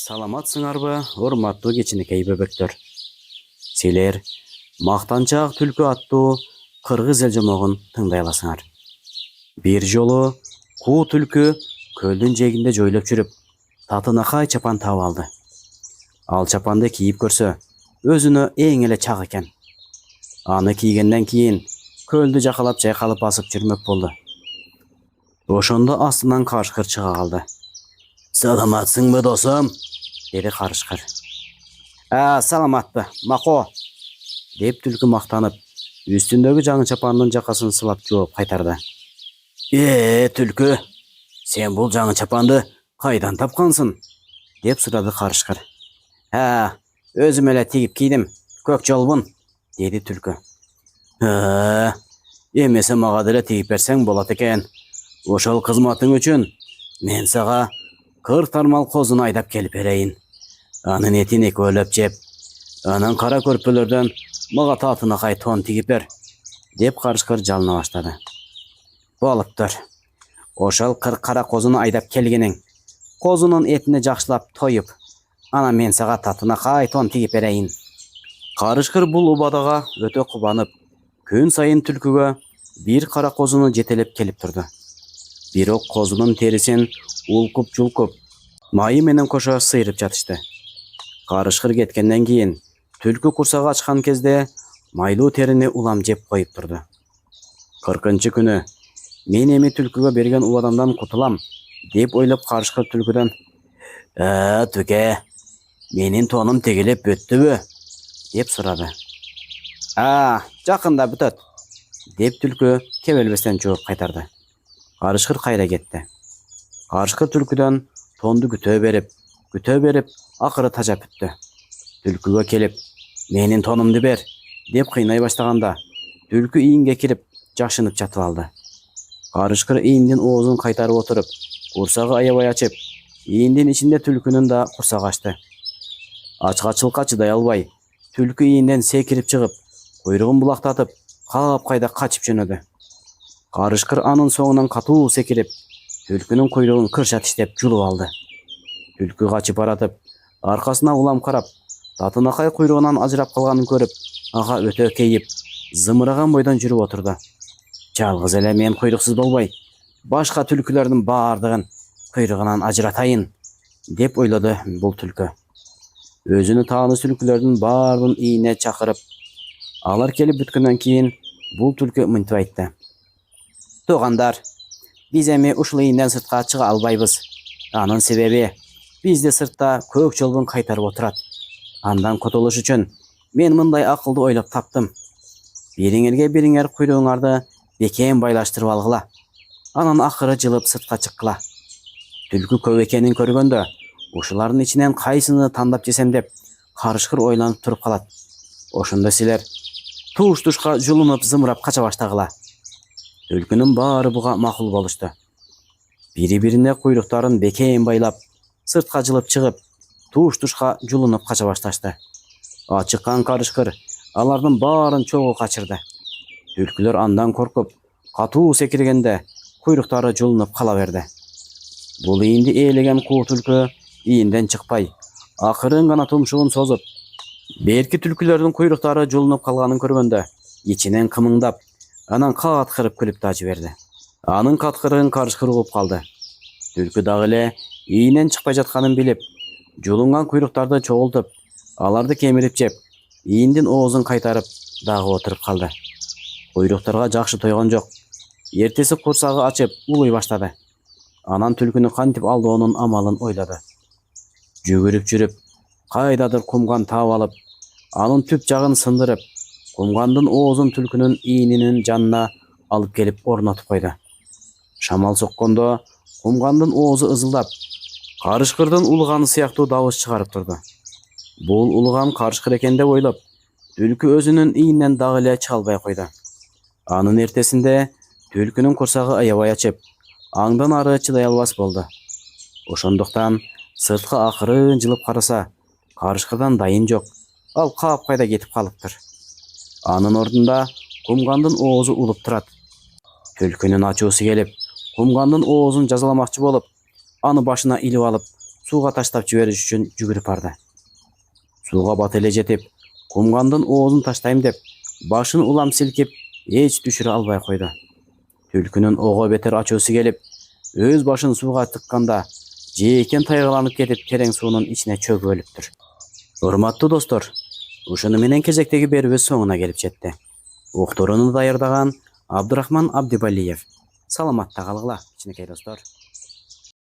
Саламатсыңарбы, урматтуу кичинекей бөбөктөр. Силер мактанчак түлкү аттуу кыргыз эл жомогун тыңдай аласыңар. Бир жолу куу түлкү көлдүн жээгинде жойлоп жүрүп, татынакай чапан таап алды. Ал чапанды кийип көрсө, өзүнө эң эле чак экен. Аны кийгенден кийин көлдү жакалап жайкалып басып жүрмөк болду. Ошондо астынан карышкыр чыга калды. "Саламатсыңбы, досум?" деди карышкыр. "Саламатпы, Мако?" деп түлкү мактанып, үстүндөгү жаңы чапандын жакасын сылап жооп кайтарды. Түлкү, сен бул жаңы чапанды кайдан тапкансың?" деп сурады карышкыр. Өзүм эле тигип кийдим, көк жолбун," деди түлкү. Эмесе мага деле тигип берсең болот экен. Ошол кызматың үчүн мен сага 40 тармал козуну айдап келип берейин. Анын этин экөөлөп жеп, анан кара көрпөлөрдөн мага татынакай тон тигип бер, деп карышкыр жалына баштады. Болуптур. Ошол 40 кара козуну айдап келгениң, козунун этине жакшылап тоюп, анан мен сага татынакай тон тигип берейин. Карышкыр бул убадага өтө кубанып, күн сайын түлкүгө бир кара козуну жетелеп келип турду. Бирок козунун терисин улкуп-жулкуп, майы менен кошо сыйрып жатышты. Карышкыр кеткенден кийин түлкү курсагы ачкан кезде майлуу терини улам жеп коюп турду. 40-чы күнү мен эми түлкүгө берген убадамдан кутулам деп ойлоп карышкыр түлкүдөн "Түке, менин тонум тигилип бүттүбү?" деп сурады. Жакында бүтөт, деп түлкү кебелбестен жооп кайтарды. Карышкыр кайра кетти. Карышкыр түлкүдөн тонду күтө берип, акыры тажап бүттү. Түлкүгө келип, "Менин тонумду бер," деп кыйнай баштаганда, түлкү ийинге кирип, жашынып жатып алды. Карышкыр ийиндин оозун кайтарып отуруп, курсагы аябай ачып, ийиндин ичинде түлкүнүн да курсагы ачты. Ачкачылыкка чыдай албай, түлкү ийинден секирип чыгып, куйругун булактатып, кайда качып жөнөдү. Карышкыр анын соңунан катуу секирип, түлкүнүн куйругун кырша тиштеп жулуп алды. Түлкү качып баратып, аркасына улам карап, татынакай куйругунан ажырап калганын көрүп, ага өтө кейип, зымыраган бойдон жүрүп отурду. "Жалгыз эле мен куйруксуз болбой, башка түлкүлөрдүн баардыгын куйругунан ажыратайын," деп ойлоду бул түлкү. Өзүнө тааныш түлкүлөрдүн баарын ийине чакырып, алар келип бүткөндөн кийин бул түлкү мынтип айтты. "Туугандар, биз эми ушул ийинден сыртка чыга албайбыз. Анын себеби бизди сыртта көк жолбун кайтарып отурат. Андан кутулуш үчүн мен мындай акылды ойлоп таптым. Бириңерге бириңер куйругуңарды бекем байлаштырып алгыла. Анан акыры жылып сыртка чыккыла. Түлкү көп экенин көргөндө, ушулардын ичинен кайсыны тандап жесем деп, карышкыр ойлонуп туруп калат. Ошондо силер туш-тушка жулунуп зымырап кача баштагыла." Түлкүнүн баары буга макул болушту. Бири-бирине куйруктарын бекем байлап, сыртка жылып чыгып, туш-тушка жулунуп кача башташты. Ачыккан карышкыр алардын баарын чогуу качырды. Түлкүлөр андан коркуп, катуу секиргенде, куйруктары жулунуп кала берди. Бул ийинди ээлеген куу түлкү ийинден чыкпай, акырын гана тумшугун созуп, берки түлкүлөрдүн куйруктары жулунуп калганын көргөндө, ичинен кымыңдап, анан каткырып күлүп да жиберди. Анын каткырыгын карышкыр угуп калды. Түлкү дагы эле ийинен чыкпай жатканын билип, жулунган куйруктарды чогултуп, аларды кемирип жеп, ийиндин оозун кайтарып дагы отуруп калды. Куйруктарга жакшы тойгон жок. Эртеси курсагы ачып, улуй баштады. Анан түлкүнү кантип алдоонун амалын ойлоду. Жүгүрүп жүрүп, кайдадыр кумган таап алып, анын түп жагын сындырып, кумгандын оозун түлкүнүн ийининин жанына алып келип орнотуп койду. Шамал соккондо кумгандын оозу ызылдап, карышкырдын улганы сыяктуу дабыс чыгарып турду. Бул улган карышкыр экен деп ойлоп, түлкү өзүнүн ийинен дагы эле чыга албай койду. Анын эртесинде түлкүнүн курсагы аябай ачып, аңдан ары чыдай албас болду. Ошондуктан сыртка акырын жылып караса, карышкырдан дайын жок. Ал кайда кетип калыптыр. Анын ордунда кумгандын оозу улуп турат. Түлкүнүн ачуусу келип, кумгандын оозун жазаламакчы болуп, аны башына илип алып, сууга таштап жибериш үчүн жүгүрүп барды. Сууга бата эле жетип, кумгандын оозун таштайм деп, башын улам силкип, эч түшүрө албай койду. Түлкүнүн ого бетер ачуусу келип, өз башын сууга тыкканда, жээкен тайгаланып кетип, терең суунун ичине чөгүп өлүптүр. Урматтуу достор, ушуну менен кезектеги берүүбүз соңуна келип жетти. Уктурууну даярдаган Абдырахман Абдибалиев. Саламатта калгыла, кичинекей достор.